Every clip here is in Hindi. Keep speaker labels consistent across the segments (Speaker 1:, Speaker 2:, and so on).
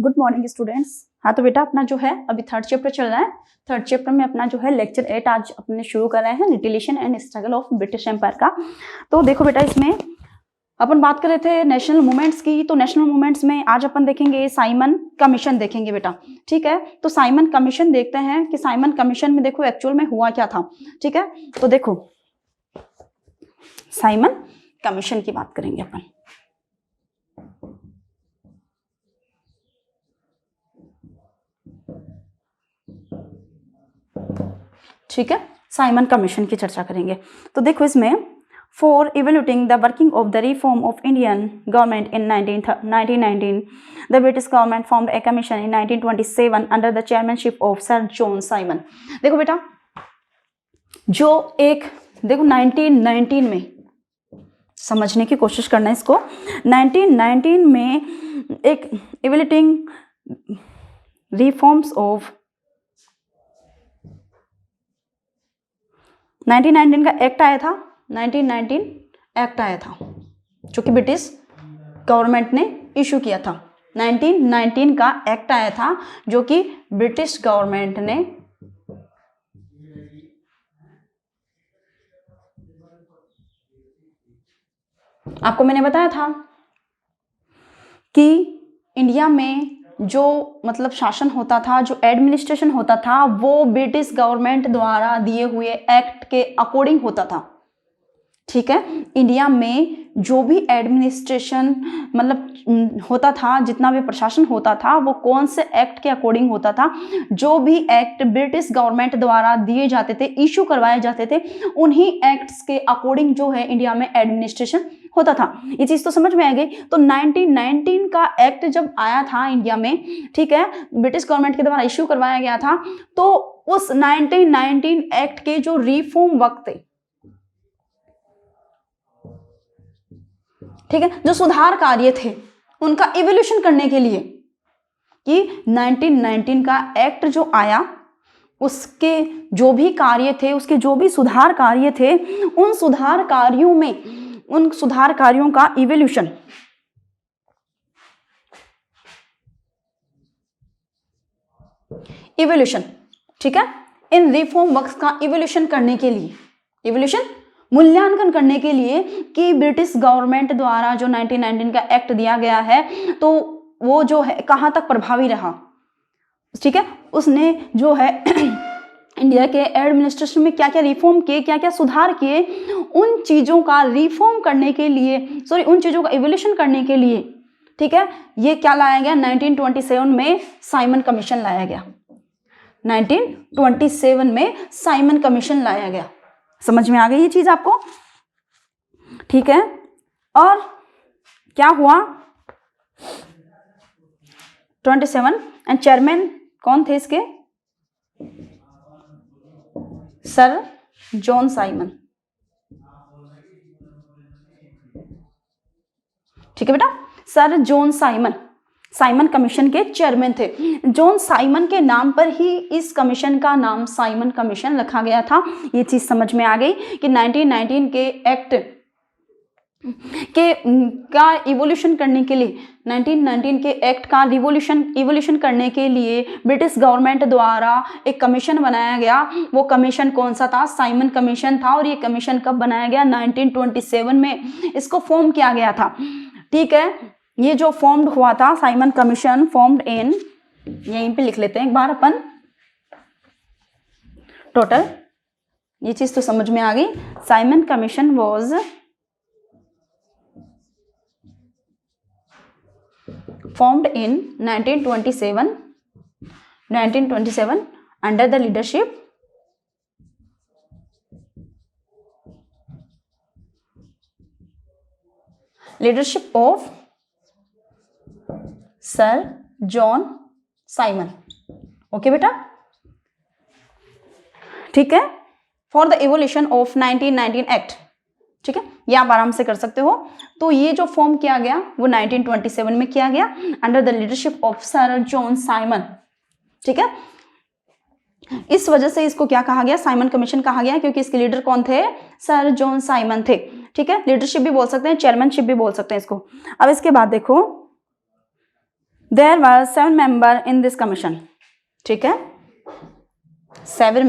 Speaker 1: Good morning students. हाँ तो बेटा अपना जो है अभी थर्ड चैप्टर चल रहा है। थर्ड चैप्टर में अपना जो है लेक्चर 8 आज अपने शुरू कर रहे हैं, litigation and struggle of British empire का। तो देखो बेटा इसमें अपन बात कर रहे थे नेशनल मूवमेंट्स की, तो नेशनल मूवमेंट्स में आज अपन देखेंगे साइमन कमीशन देखेंगे बेटा। ठीक है, तो साइमन कमीशन देखते हैं कि साइमन कमीशन में देखो एक्चुअल में हुआ क्या था। ठीक है, तो देखो साइमन कमीशन की बात करेंगे अपन। ठीक है, साइमन कमीशन की चर्चा करेंगे। तो देखो इसमें for evaluating the working of the reform of Indian government in 1919 the British government formed a commission in 1927 under the chairmanship of sir John Simon. देखो बेटा जो एक देखो 1919 में समझने की कोशिश करना है इसको। 1919 में एक इवेल्यूटिंग रिफॉर्म्स ऑफ 1919 का एक्ट आया था, 1919 एक्ट आया था जो कि ब्रिटिश गवर्नमेंट ने इशू किया था। 1919 का एक्ट आया था जो कि ब्रिटिश गवर्नमेंट ने आपको मैंने बताया था कि इंडिया में जो मतलब शासन होता था, जो एडमिनिस्ट्रेशन होता था, वो ब्रिटिश गवर्नमेंट द्वारा दिए हुए एक्ट के अकॉर्डिंग होता था। ठीक है, इंडिया में जो भी एडमिनिस्ट्रेशन मतलब होता था, जितना भी प्रशासन होता था, वो कौन से एक्ट के अकॉर्डिंग होता था। जो भी एक्ट ब्रिटिश गवर्नमेंट द्वारा दिए जाते थे, इशू करवाए जाते थे, उन्हीं एक्ट्स के अकॉर्डिंग जो है इंडिया में एडमिनिस्ट्रेशन होता था। ये चीज तो समझ में आ गई। तो 1919 का एक्ट जब आया था इंडिया में, ठीक है, ब्रिटिश गवर्नमेंट के द्वारा इश्यू करवाया गया था, तो उस 1919 एक्ट के जो रिफॉर्म वर्क थे, ठीक है, जो सुधार कार्य थे, उनका इवोल्यूशन करने के लिए कि 1919 का एक्ट जो आया, उसके जो भी कार्य थे, उसके जो भी सुधार कार्य थे, उन सुधार कार्यों में उन सुधार कार्यों का इवोल्यूशन ठीक है, इन रिफॉर्म वर्क्स का इवोल्यूशन करने के लिए, इवोल्यूशन मूल्यांकन करने के लिए कि ब्रिटिश गवर्नमेंट द्वारा जो 1919 का एक्ट दिया गया है, तो वो जो है कहां तक प्रभावी रहा। ठीक है, उसने जो है इंडिया के एडमिनिस्ट्रेशन में क्या क्या रिफॉर्म किए, क्या क्या सुधार किए, उन चीजों का रिफॉर्म करने के लिए, उन चीजों का इवोल्यूशन करने के लिए, ठीक है, ये क्या लाया गया, 1927 में साइमन कमीशन लाया गया। 1927 में साइमन कमीशन लाया गया। समझ में आ गई ये चीज आपको? ठीक है, और क्या हुआ 27 एंड चेयरमैन कौन थे इसके, सर जॉन साइमन। ठीक है बेटा, sir John Simon Simon commission के चेयरमैन थे। जॉन साइमन के नाम पर ही इस कमीशन का नाम साइमन कमीशन रखा गया था। ये चीज समझ में आ गई कि 1919 के एक्ट का इवोल्यूशन करने के लिए, 1919 के एक्ट का इवोल्यूशन करने के लिए ब्रिटिश गवर्नमेंट द्वारा एक कमीशन बनाया गया। वो कमीशन कौन सा था, साइमन कमीशन था। और ये कमीशन कब बनाया गया, 1927 में इसको फॉर्म किया गया था। ठीक है, ये जो फॉर्म्ड हुआ था साइमन कमीशन फॉर्म्ड इन, यहीं पे लिख लेते हैं एक बार अपन टोटल, ये चीज तो समझ में आ गई। Simon commission was formed in 1927 under the leadership of Sir John Simon। Okay बेटा, ठीक है, for the evolution of 1919 act. ठीक है, ये आप आराम से कर सकते हो। तो ये जो फॉर्म किया गया वो 1927 में किया गया under the leadership of sir John Simon. ठीक है, इस वजह से इसको क्या कहा गया, साइमन कमीशन कहा गया, क्योंकि इसके लीडर कौन थे, सर जॉन साइमन थे। ठीक है, लीडरशिप भी बोल सकते हैं, चेयरमैनशिप भी बोल सकते हैं इसको। अब इसके बाद देखो there were 7 member in this commission, ठीक है, 7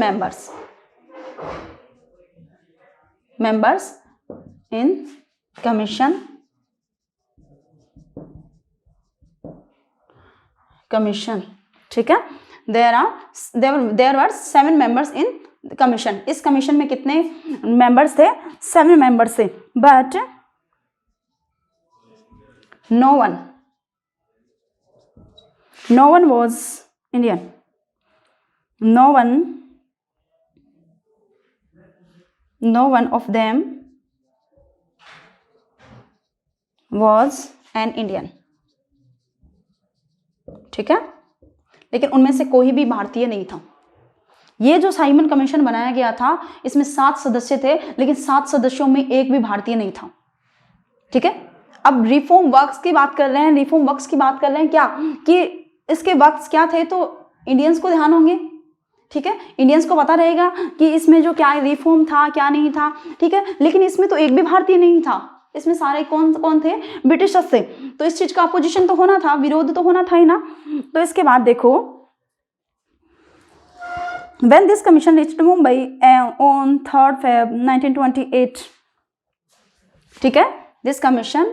Speaker 1: members in commission, ठीक है, there were 7 members in commission. इस कमीशन में कितने मेंबर्स थे? 7 मेंबर्स थे, but no one was Indian. No one of them was an Indian, ठीक है, लेकिन उनमें से कोई भी भारतीय नहीं था। ये जो साइमन कमीशन बनाया गया था, इसमें 7 सदस्य थे, लेकिन 7 सदस्यों में एक भी भारतीय नहीं था, ठीक है। अब रिफॉर्म वर्क्स की बात कर रहे हैं, रिफॉर्म वर्क्स की बात कर रहे हैं क्या कि इसके वर्क्स क्या थे, तो इंडियंस को ध्यान होंगे, ठीक है, इंडियंस को पता रहेगा कि इसमें जो क्या रिफॉर्म था क्या नहीं था, ठीक है, लेकिन इसमें तो एक भी भारतीय नहीं था, इसमें सारे कौन थे? ब्रिटिशर्स थे, तो इस चीज का अपोजिशन तो होना था, विरोध तो होना था ही ना। तो इसके बाद देखो, when this commission reached Mumbai on 3rd Feb 1928, ठीक है, this commission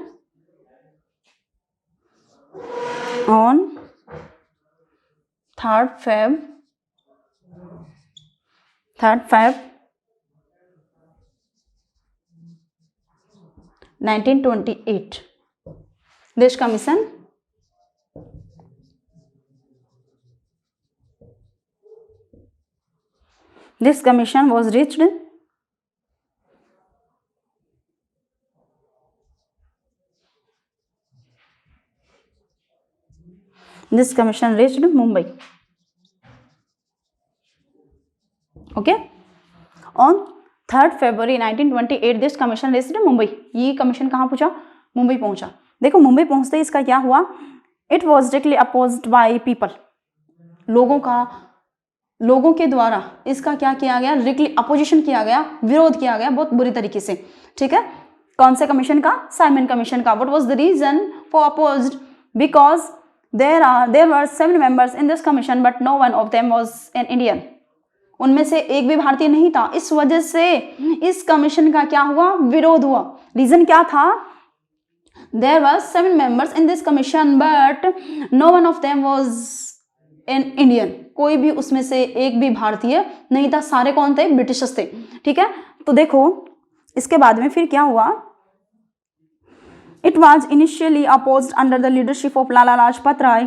Speaker 1: on 3rd Feb 1928, this commission was reached Mumbai, okay, on 3rd February 1928 this commission reached Mumbai. ये कमीशन कहाँ पहुंचा? मुंबई पहुंचा। देखो मुंबई पहुंचते ही इसका क्या हुआ? It was strictly opposed by people. लोगों के द्वारा इसका क्या किया गया? रिकली अपोजिशन किया गया, विरोध किया गया बहुत बुरी तरीके से, ठीक है। कौन से कमीशन का? साइमन कमीशन का। What was the reason for opposed? Because there were 7 members in this commission but no one of them was an Indian. उनमें से एक भी भारतीय नहीं था, इस वजह से इस कमीशन का क्या हुआ? विरोध हुआ। रीजन क्या था? There were 7 members in this commission but no one of them was an Indian. कोई भी उसमें से एक भी भारतीय नहीं था, सारे कौन थे? ब्रिटिशर्स थे, ठीक है। तो देखो इसके बाद में फिर क्या हुआ? It was initially opposed under the leadership of Lala Lajpat Rai,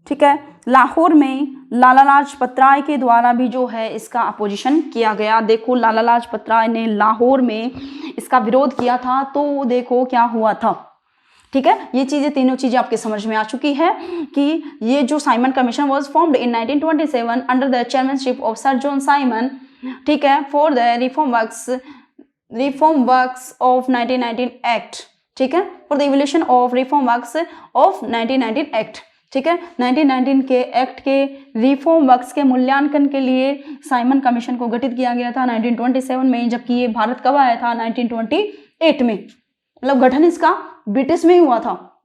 Speaker 1: ठीक है। लाहौर में लाला लाजपत राय के द्वारा भी जो है इसका अपोजिशन किया गया। देखो लाला लाजपत राय ने लाहौर में इसका विरोध किया था, तो देखो क्या हुआ था, ठीक है। ये चीजें, तीनों चीजें आपके समझ में आ चुकी है कि ये जो Simon commission was formed in 1927 under the chairmanship of sir John Simon, ठीक है, for the reform works of 1919 act, ठीक है, for the evolution of reform works of 1919 act, ठीक है। 1919 के एक्ट के रिफॉर्म वर्क्स के मूल्यांकन के लिए साइमन कमीशन को गठित किया गया था 1927 में, जबकि ये भारत कब आया था? 1928 में। मतलब गठन इसका ब्रिटिश में ही हुआ था,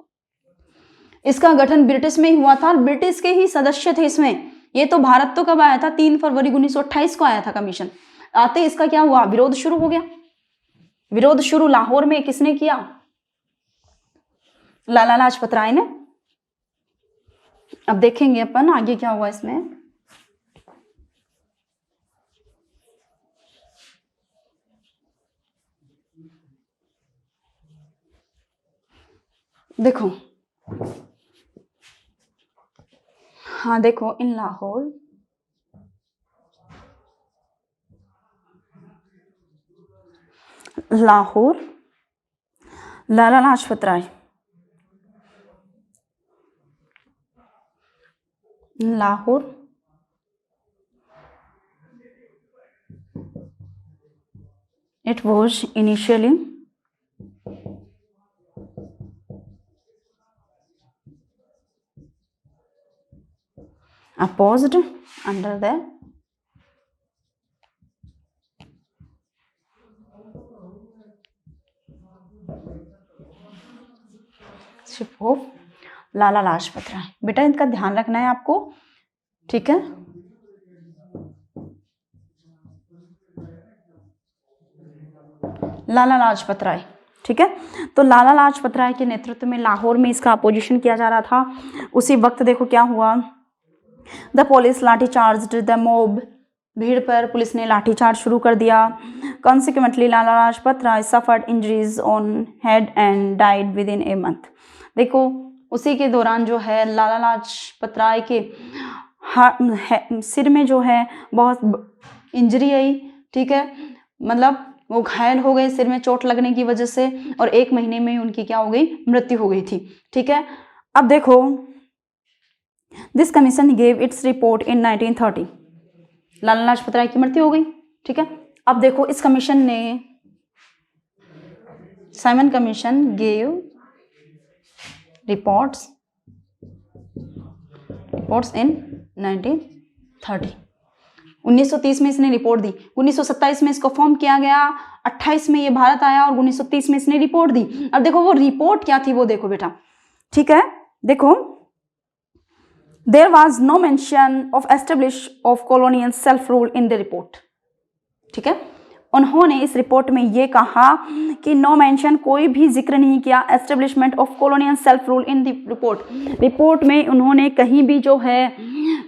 Speaker 1: इसका गठन ब्रिटिश में ही हुआ था, ब्रिटिश के ही सदस्य थे इसमें। ये तो भारत तो कब आया था? 3 फरवरी 1928 को आया था कमीशन। आते इसका क्या हुआ? विरोध शुरू हो गया। विरोध शुरू लाहौर में किसने किया? लाला लाजपत राय ने। अब देखेंगे अपन आगे क्या हुआ इसमें। देखो, हाँ देखो, इन लाहौर लाला लाजपत राय Lahore it was initially opposed under the of लाला लाजपत राय। बेटा इनका ध्यान रखना है आपको, ठीक है। लाला लाजपत राय, ठीक है। तो लाला लाजपत राय के नेतृत्व में लाहौर में इसका अपोजिशन किया जा रहा था। उसी वक्त देखो क्या हुआ, the police lathi charge the mob, भीड़ पर पुलिस ने लाठीचार्ज शुरू कर दिया। Consequently Lala Lajpat Rai suffered injuries on head and died within a month. देखो उसी के दौरान जो है लाला लाजपत राय के सिर में जो है बहुत इंजरी आई, ठीक है, मतलब वो घायल हो गए सिर में चोट लगने की वजह से, और 1 महीने में उनकी क्या हो गई, मृत्यु हो गई थी, ठीक है। अब देखो this commission gave its report इन 1930, लाला लाजपत राय की मृत्यु हो गई, ठीक है। अब देखो इस कमीशन ने, Simon commission gave reports in 1930, 1930 में इसने रिपोर्ट दी, 1927 में इसको फॉर्म किया गया, 28 में ये भारत आया और 1930 में इसने रिपोर्ट दी। अब देखो वो रिपोर्ट क्या थी वो देखो बेटा, ठीक है। देखो there was no mention of establish of colonial self rule in the report, ठीक है। उन्होंने इस रिपोर्ट में ये कहा कि नो मेंशन, कोई भी जिक्र नहीं किया establishment of colonial self rule in the report. Report में उन्होंने कहीं भी जो है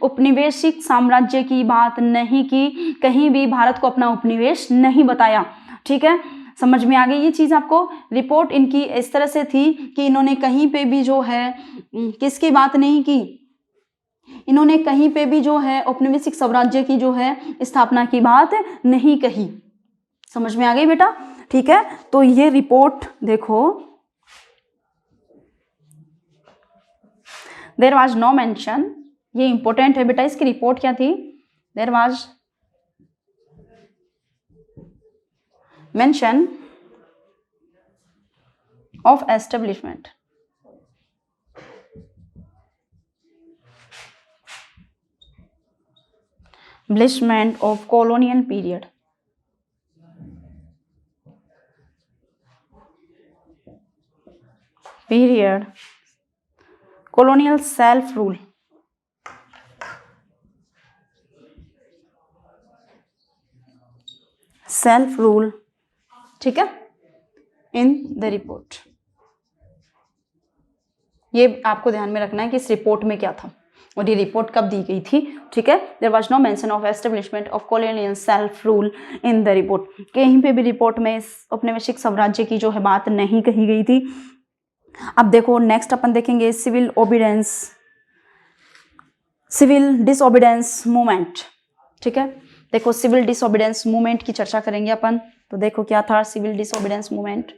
Speaker 1: उपनिवेशिक साम्राज्य की बात नहीं की, कहीं भी भारत को अपना उपनिवेश नहीं बताया, ठीक है। समझ में आ गई ये चीज आपको। रिपोर्ट इनकी इस तरह से थी कि इन्होंने कहीं पे भी जो है किसकी बात नहीं की, इन्होंने कहीं पे भी जो है औपनिवेशिक साम्राज्य की जो है स्थापना की बात नहीं कही। समझ में आ गई बेटा, ठीक है। तो ये रिपोर्ट देखो, देयर वाज नो मेंशन, ये इंपॉर्टेंट है बेटा, इसकी रिपोर्ट क्या थी, there was mention of establishment of colonial period colonial self rule, ठीक है, इन द रिपोर्ट। ये आपको ध्यान में रखना है कि इस रिपोर्ट में क्या था और ये रिपोर्ट कब दी गई थी, ठीक है। There was no mention of establishment of colonial self rule in the report, कहीं पे भी रिपोर्ट में इस औपनिवेशिक साम्राज्य की जो है बात नहीं कही गई थी। अब देखो नेक्स्ट अपन देखेंगे सिविल डिसओबीडेंस मूवमेंट, ठीक है। देखो सिविल डिसओबीडेंस मूवमेंट की चर्चा करेंगे अपन। तो देखो क्या था civil disobedience movement.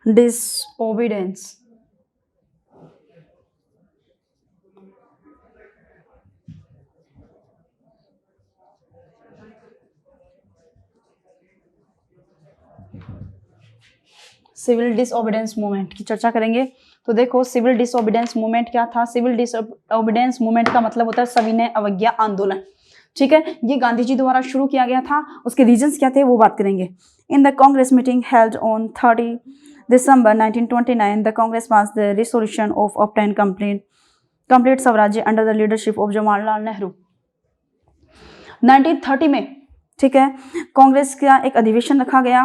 Speaker 1: Disobedience, civil disobedience movement की चर्चा करेंगे। तो देखो सिविल डिसओबीडेंस मूवमेंट क्या था। सिविल डिसओबीडेंस मूवमेंट का मतलब होता है सविनय अवज्ञा आंदोलन, ठीक है। ये गांधी जी द्वारा शुरू किया गया था। उसके रीजंस क्या थे वो बात करेंगे। In the Congress meeting held on 30 December 1929 the Congress passed the resolution of obtain complete स्वराज्य under the leadership of Jawaharlal Nehru. 1930 में, ठीक है, कांग्रेस का एक अधिवेशन रखा गया।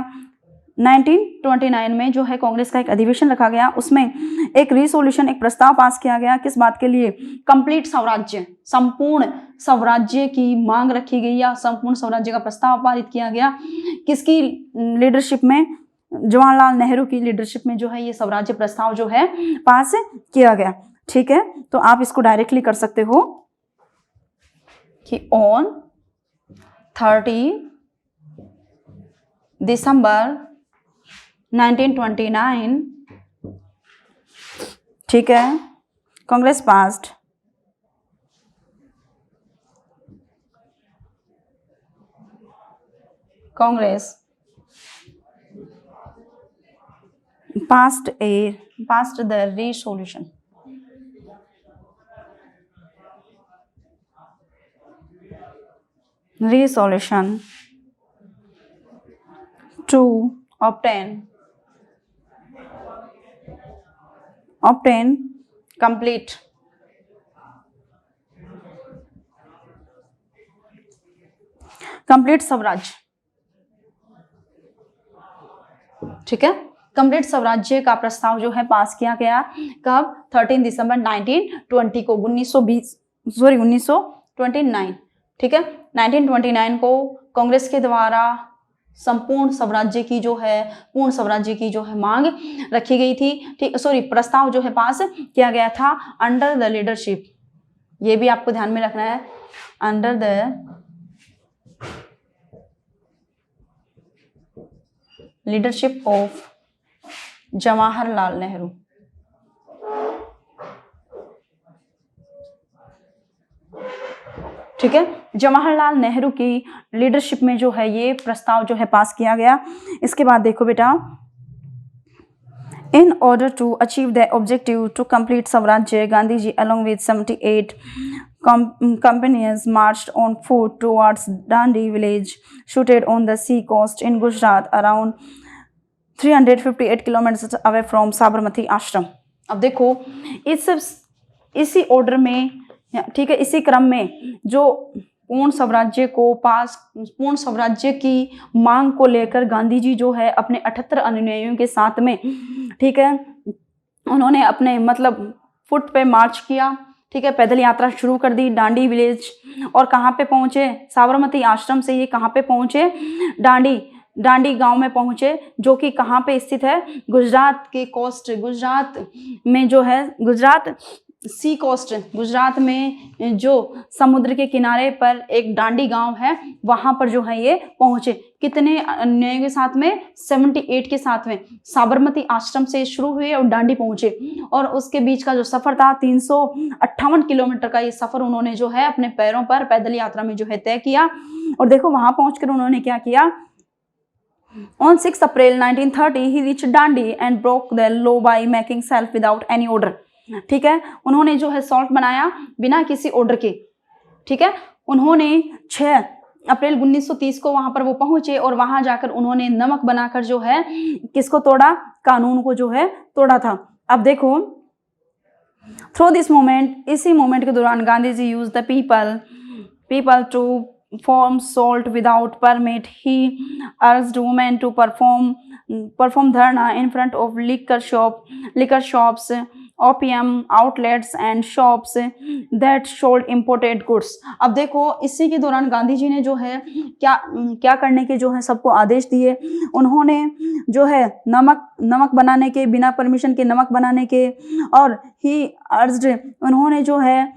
Speaker 1: 1929 में जो है कांग्रेस का एक अधिवेशन रखा गया, उसमें एक रिसोल्यूशन, एक प्रस्ताव पास किया गया। किस बात के लिए? कंप्लीट स्वराज्य, संपूर्ण स्वराज्य की मांग रखी गई या संपूर्ण स्वराज्य का प्रस्ताव पारित किया गया। किसकी लीडरशिप में? जवाहरलाल नेहरू की लीडरशिप में जो है ये स्वराज्य प्रस्ताव जो है पास किया गया, ठीक है। तो आप इसको डायरेक्टली कर सकते हो कि ऑन 30 December 1929, ठीक है, Congress passed Congress passed the resolution to obtain complete Swaraj, ठीक है, कंप्लीट स्वराज्य का प्रस्ताव जो है पास किया गया कब? 13 दिसंबर 1920 को, 1929, ठीक है, 1929 को कांग्रेस के द्वारा संपूर्ण स्वराज्य की जो है, पूर्ण स्वराज्य की जो है मांग रखी गई थी, ठीक, सॉरी, प्रस्ताव जो है पास किया गया था अंडर द लीडरशिप, ये भी आपको ध्यान में रखना है, under the leadership of Jawaharlal Nehru, ठीक है, जवाहरलाल नेहरू की लीडरशिप में जो है ये प्रस्ताव जो है पास किया गया। इसके बाद देखो बेटा, in order to achieve the objective to complete Swarajya, Gandhi ji along with 78 companies marched on foot towards Dandi village situated on the sea coast in Gujarat around 358 kilometers away from Sabarmati आश्रम। अब देखो इसी ऑर्डर में, ठीक है, इसी क्रम में जो पूर्ण स्वराज्य की मांग को लेकर गांधी जी जो है अपने 78 अनुयायियों के साथ में, ठीक है, उन्होंने अपने मतलब फुट पे मार्च किया, ठीक है, पैदल यात्रा शुरू कर दी डांडी विलेज, और कहाँ पे पहुंचे? साबरमती आश्रम से ये कहाँ पे पहुंचे? डांडी गांव में पहुंचे, जो कि कहाँ पे स्थित है? गुजरात के कोस्ट, गुजरात में जो है, गुजरात सी कोस्ट, गुजरात में जो समुद्र के किनारे पर एक डांडी गांव है, वहां पर जो है ये पहुंचे। कितने अन्यायियों के साथ में? 78 के साथ में। साबरमती आश्रम से शुरू हुए और डांडी पहुंचे, और उसके बीच का जो सफर था 358 किलोमीटर का ये सफर उन्होंने जो है अपने पैरों पर पैदल यात्रा में जो है तय किया। और देखो वहां पहुंचकर उन्होंने क्या किया? On 6 April 1930 he reached Dandi and broke the law by making self without any order। ठीक है, उन्होंने जो है सॉल्ट बनाया बिना किसी ऑर्डर के, ठीक है। उन्होंने 6 अप्रैल 1930 को वहां पर वो पहुंचे, और वहां जाकर उन्होंने नमक बनाकर जो है किसको तोड़ा? कानून को जो है तोड़ा था। अब देखो, थ्रू दिस मोमेंट, इसी मोमेंट के दौरान Gandhi ji use the people to perform salt without permit। He urged women to perform dharna in front of liquor shops, opium outlets and shops that sold imported goods। अब देखो, इसी के दौरान गांधी जी ने जो है क्या करने के जो है सबको आदेश दिए। उन्होंने जो है नमक बनाने के, बिना परमिशन के नमक बनाने के, और ही अर्ज्ड, उन्होंने जो है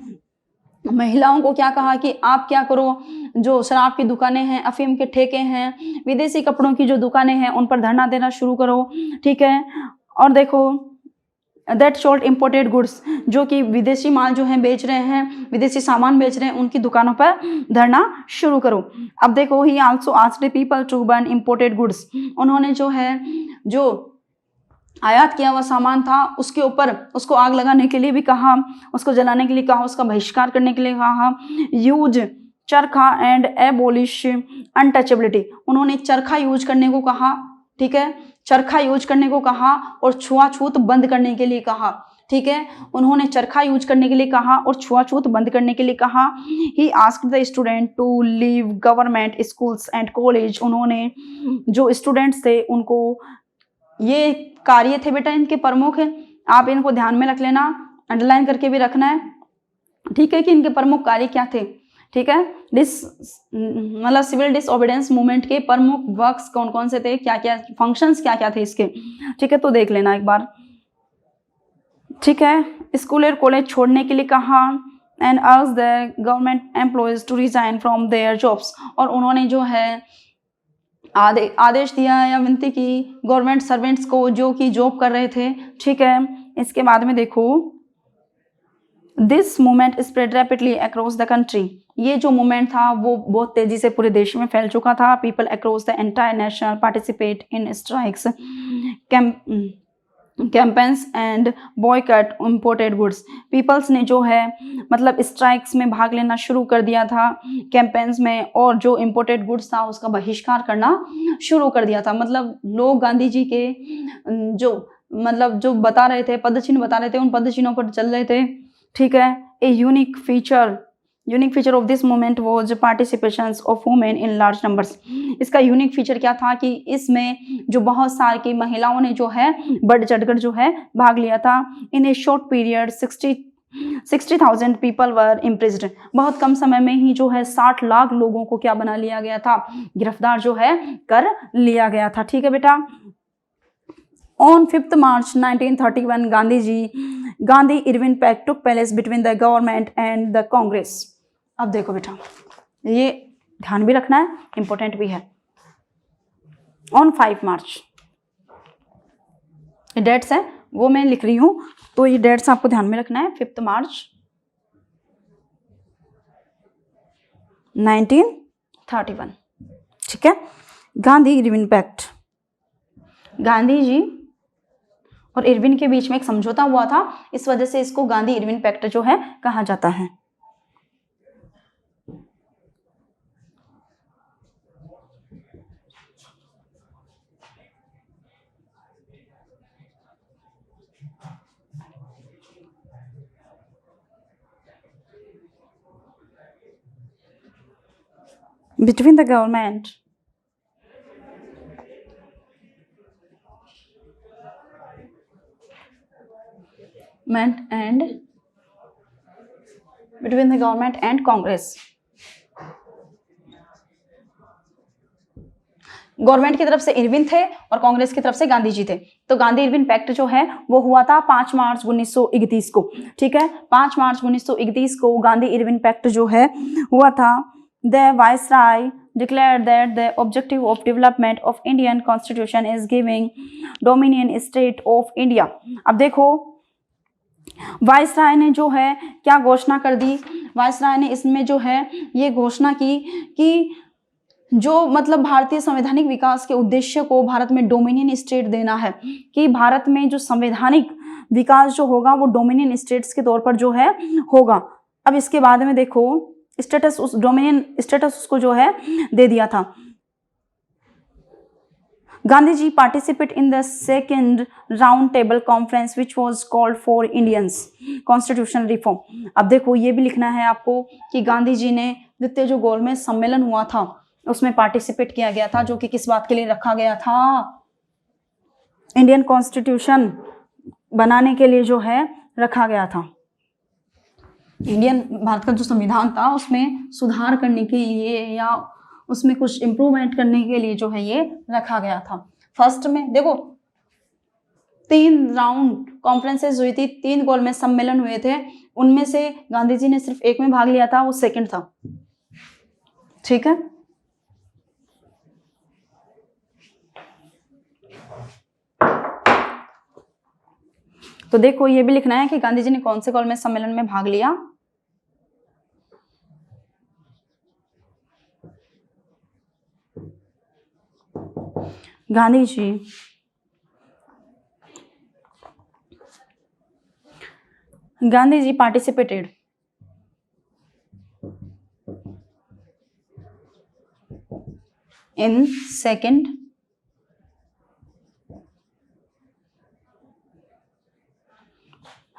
Speaker 1: महिलाओं को क्या कहा कि आप क्या करो, जो शराब की दुकानें हैं, अफीम के ठेके हैं, विदेशी कपड़ों की जो दुकानें हैं, उन पर धरना देना शुरू करो, ठीक है। और देखो, दैट सोल्ड इम्पोर्टेड गुड्स, जो कि विदेशी माल जो है बेच रहे हैं, विदेशी सामान बेच रहे हैं, उनकी दुकानों पर धरना शुरू करो। अब देखो, he also asked people to burn imported goods, उन्होंने जो है जो आयात किया हुआ सामान था उसके ऊपर उसको आग लगाने के लिए भी कहा, उसको जलाने के लिए कहा, उसका बहिष्कार करने के लिए कहा। यूज चरखा एंड एबोलिश अनटचेबिलिटी, उन्होंने चरखा यूज करने को कहा, ठीक है, चरखा यूज करने को कहा, और छुआछूत बंद करने के लिए कहा, ठीक है। उन्होंने चरखा यूज करने के लिए कहा और छुआछूत बंद करने के लिए कहा। He asked the student to leave government schools and college, उन्होंने जो स्टूडेंट्स थे उनको, ये कार्य थे बेटा इनके प्रमुख, आप इनको ध्यान में रख लेना, अंडरलाइन करके भी रखना है, ठीक है, कि इनके प्रमुख कार्य क्या थे, ठीक है। मतलब सिविल डिसओबीडियंस मूवमेंट के प्रमुख वर्क्स कौन कौन से थे, क्या क्या फंक्शंस क्या क्या थे इसके, ठीक है, तो देख लेना एक बार, ठीक है। स्कूल और कॉलेज छोड़ने के लिए कहा, and urge the government employees to resign from their jobs, और उन्होंने जो है आदेश दिया या विनती की गवर्नमेंट सर्वेंट्स को जो कि जॉब कर रहे थे, ठीक है। इसके बाद में देखो, this movement spread rapidly across the country, ये जो मूवमेंट था वो बहुत तेजी से पूरे देश में फैल चुका था। People across the entire nation participate in strikes, campaigns and boycott imported goods. Peoples ने जो है मतलब स्ट्राइक्स में भाग लेना शुरू कर दिया था, कैंपेन्स में, और जो इंपोर्टेड गुड्स था उसका बहिष्कार करना शुरू कर दिया था। मतलब लोग गांधी जी के जो बता रहे थे, पदचिन्ह बता रहे थे, उन पदचिन्हों पर चल रहे थे, ठीक है। A unique feature of this movement was participations of women in large numbers. इसका यूनिक फीचर क्या था कि इसमें जो बहुत सारी की महिलाओं ने जो है बढ़ चढ़कर जो है भाग लिया था। In a short period 60,000 people were imprisoned. बहुत कम समय में ही जो है 60 लाख लोगों को क्या बना लिया गया था, गिरफ्तार जो है कर लिया गया था, ठीक है बेटा। On 5th March 1931, Gandhi Irvin Pact took place between the government and the Congress. अब देखो बेटा, ये ध्यान भी रखना है, इंपॉर्टेंट भी है। On 5 मार्च, ये डेट्स है वो मैं लिख रही हूँ, तो ये डेट्स आपको ध्यान में रखना है। 5 मार्च 1931, ठीक है। गांधी इरविन पैक्ट, गांधी जी और इरविन के बीच में एक समझौता हुआ था, इस वजह से इसको गांधी इरविन पैक्ट जो है कहा जाता है। Between the government and Congress, government की तरफ से इरविन थे और कांग्रेस की तरफ से गांधी जी थे। तो गांधी इरविन पैक्ट जो है वो हुआ था 5 मार्च 1931 को, ठीक है। 5 मार्च 1931 को गांधी इरविन पैक्ट जो है हुआ था। The Viceroy declared that the objective of development of Indian Constitution is giving Dominion State of India। अब देखो वायसराय ने जो है क्या घोषणा कर दी, वायसराय ने इसमें जो है ये घोषणा की कि जो मतलब भारतीय संवैधानिक विकास के उद्देश्य को भारत में डोमिनियन स्टेट देना है, कि भारत में जो संवैधानिक विकास जो होगा वो डोमिनियन स्टेट्स के तौर पर जो है होगा। अब इसके बाद में देखो स्टेटस, उस डोमिनियन स्टेटस उसको जो है दे दिया था। Gandhi ji participate in the second round table conference which was called for Indians constitution reform. अब देखो ये भी लिखना है आपको कि गांधी जी ने द्वितीय जो गोलमेज सम्मेलन हुआ था उसमें पार्टिसिपेट किया गया था, जो कि किस बात के लिए रखा गया था, इंडियन कॉन्स्टिट्यूशन बनाने के लिए जो है रखा गया था। इंडियन भारत का जो संविधान था उसमें सुधार करने के लिए या उसमें कुछ इम्प्रूवमेंट करने के लिए जो है ये रखा गया था। फर्स्ट में देखो 3 राउंड कॉन्फ्रेंसेस हुई थी, 3 गोलमेज सम्मेलन हुए थे, उनमें से गांधी जी ने सिर्फ एक में भाग लिया था, वो सेकंड था, ठीक है। तो देखो ये भी लिखना है कि गांधी जी ने कौन से गोलमेज सम्मेलन में भाग लिया। Gandhi ji participated in second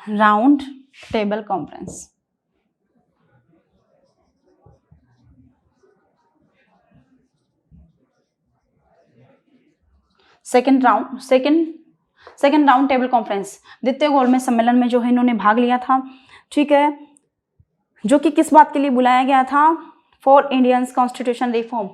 Speaker 1: round table conference. Second round table conference, द्वितीय गोलमेज सम्मेलन में जो है इन्होंने भाग लिया था, ठीक है, जो कि किस बात के लिए बुलाया गया था, फॉर इंडियंस कॉन्स्टिट्यूशन रिफॉर्म,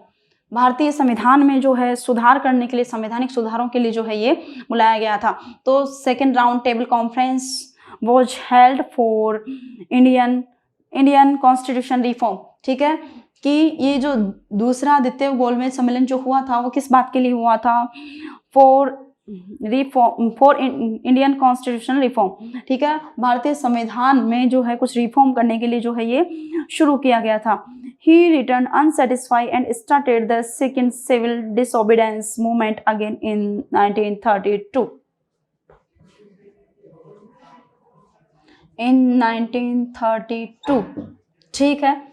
Speaker 1: भारतीय संविधान में जो है सुधार करने के लिए, संवैधानिक सुधारों के लिए जो है ये बुलाया गया था। तो second round table conference was held for Indian constitution reform, ठीक है। कि ये जो दूसरा द्वितीय गोलमेज सम्मेलन जो हुआ था वो किस बात के लिए हुआ था, फॉर इंडियन कॉन्स्टिट्यूशनल रिफॉर्म, ठीक है, भारतीय संविधान में जो है कुछ रिफॉर्म करने के लिए जो है ये शुरू किया गया था। He returned unsatisfied and started the second civil disobedience movement again in 1932. In 1932, ठीक है,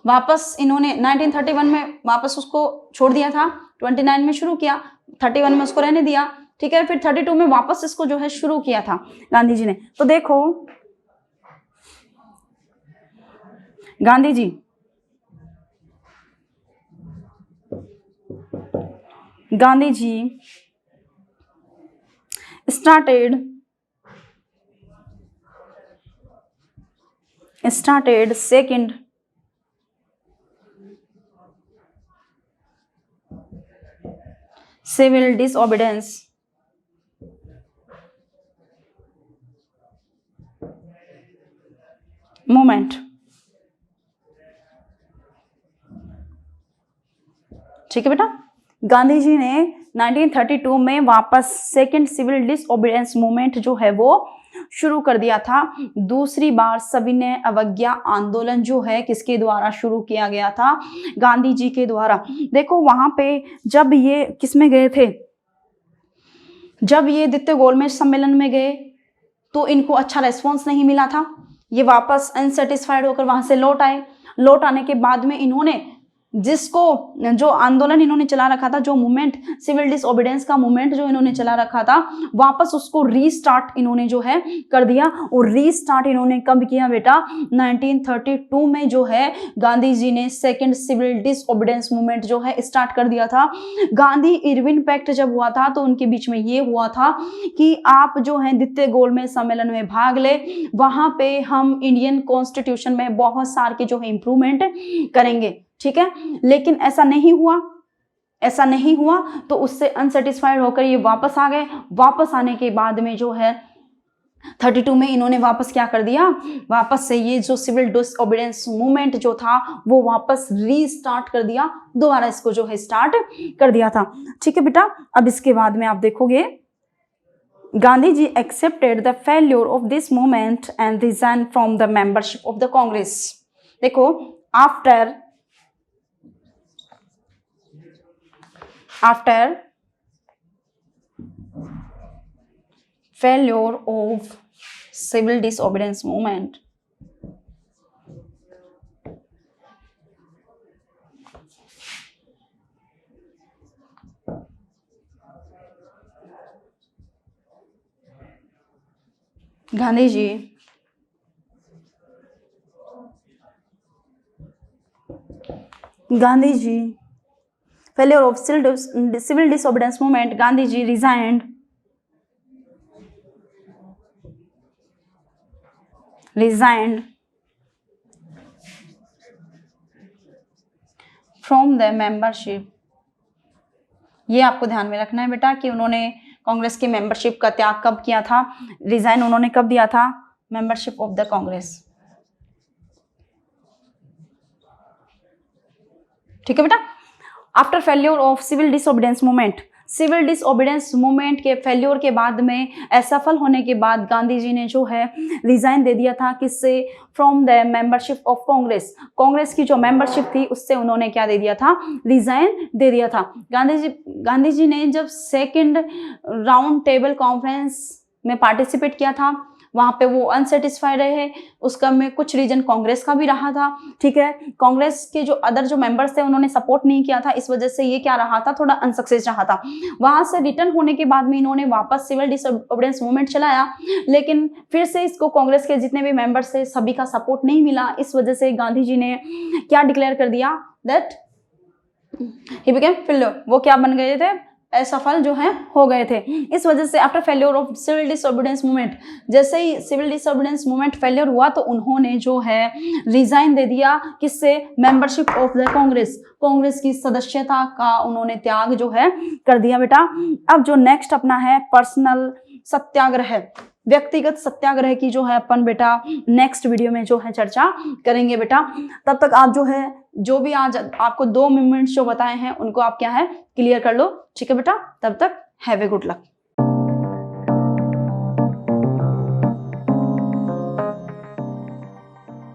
Speaker 1: वापस इन्होंने 1931 में वापस उसको छोड़ दिया था, 29 में शुरू किया, 31 में उसको रहने दिया, ठीक है, फिर 32 में वापस इसको जो है शुरू किया था गांधी जी ने। तो देखो Gandhi ji started second civil disobedience movement, ठीक है बेटा। गांधी जी ने 1932 में वापस सेकेंड सिविल डिसओबीडियंस मूवमेंट जो है वो शुरू कर दिया था। दूसरी बार सविनय अवज्ञा आंदोलन जो है किसके द्वारा शुरू किया गया था, गांधी जी के द्वारा। देखो वहां पे जब ये किसमें गए थे, जब ये द्वितीय गोलमेज सम्मेलन में गए तो इनको अच्छा रेस्पॉन्स नहीं मिला था, ये वापस अनसेटिस्फाइड होकर वहां से लौट आए। लौट आने के बाद में इन्होंने जिसको जो आंदोलन इन्होंने चला रखा था, जो मूवमेंट सिविल डिसओबीडियंस का मूवमेंट जो इन्होंने चला रखा था, वापस उसको रीस्टार्ट इन्होंने जो है कर दिया। और रीस्टार्ट इन्होंने कब किया बेटा, 1932 में जो है गांधी जी ने सेकंड सिविल डिसओबीडियंस मूवमेंट जो है स्टार्ट कर दिया था। गांधी इरविन पैक्ट जब हुआ था तो उनके बीच में ये हुआ था कि आप जो है द्वितीय गोलमेज सम्मेलन में भाग ले, वहां पे हम इंडियन कॉन्स्टिट्यूशन में बहुत सारे के जो है इंप्रूवमेंट करेंगे, ठीक है। लेकिन ऐसा नहीं हुआ, तो उससे अनसेटिस्फाइड होकर ये वापस आ गए। वापस आने के बाद में जो है 32 में इन्होंने वापस क्या कर दिया, वापस से ये जो सिविल डिसओबीडियंस मूवमेंट जो था वो वापस रीस्टार्ट कर दिया, दोबारा इसको जो है स्टार्ट कर दिया था, ठीक है बेटा। अब इसके बाद में आप देखोगे Gandhi ji accepted the failure of this movement and resign from the membership of the Congress. देखो after failure of civil disobedience movement, Gandhi ji failure of civil disobedience movement, Gandhi ji resigned from the membership। ये आपको ध्यान में रखना है बेटा कि उन्होंने कांग्रेस की मेंबरशिप का त्याग कब किया था, रिजाइन उन्होंने कब दिया था, मेंबरशिप ऑफ द कांग्रेस, ठीक है बेटा। After failure of civil disobedience movement के फेल्योर के बाद में, असफल होने के बाद गांधी जी ने जो है रिजाइन दे दिया था, किससे, from the membership of Congress की जो मेंबरशिप थी उससे उन्होंने क्या दे दिया था, रिजाइन दे दिया था। गांधी जी ने जब सेकंड राउंड टेबल कॉन्फ्रेंस में पार्टिसिपेट किया था, वहां पे वो अनसेटिस्फाइड रहे, उसका में कुछ रीजन कांग्रेस का भी रहा था, ठीक है। कांग्रेस के जो अदर जो मेंबर्स थे उन्होंने सपोर्ट नहीं किया था, इस वजह से ये क्या रहा था, थोड़ा अनसक्सेस रहा था। वहां से रिटर्न होने के बाद में इन्होंने वापस सिविल डिसओबीडियंस मूवमेंट चलाया, लेकिन फिर से इसको कांग्रेस के जितने भी मेंबर्स थे सभी का सपोर्ट नहीं मिला। इस वजह से गांधी जी ने क्या डिक्लेयर कर दिया, दैट ही बिकेम फेल्योर, वो क्या बन गए थे, असफल जो है हो गए थे। इस वजह से after failure of civil disobedience movement, जैसे ही सिविल डिसओबीडियंस मूवमेंट फेल्योर हुआ तो उन्होंने जो है रिजाइन दे दिया, किससे, मेंबरशिप ऑफ द कांग्रेस की सदस्यता का उन्होंने त्याग जो है कर दिया बेटा। अब जो नेक्स्ट अपना है पर्सनल सत्याग्रह, व्यक्तिगत सत्याग्रह की जो है अपन बेटा नेक्स्ट वीडियो में जो है चर्चा करेंगे बेटा। तब तक आप जो है जो भी आज आपको 2 मूवमेंट्स जो बताए हैं उनको आप क्या है क्लियर कर लो, ठीक है बेटा। तब तक हैव ए गुड लक।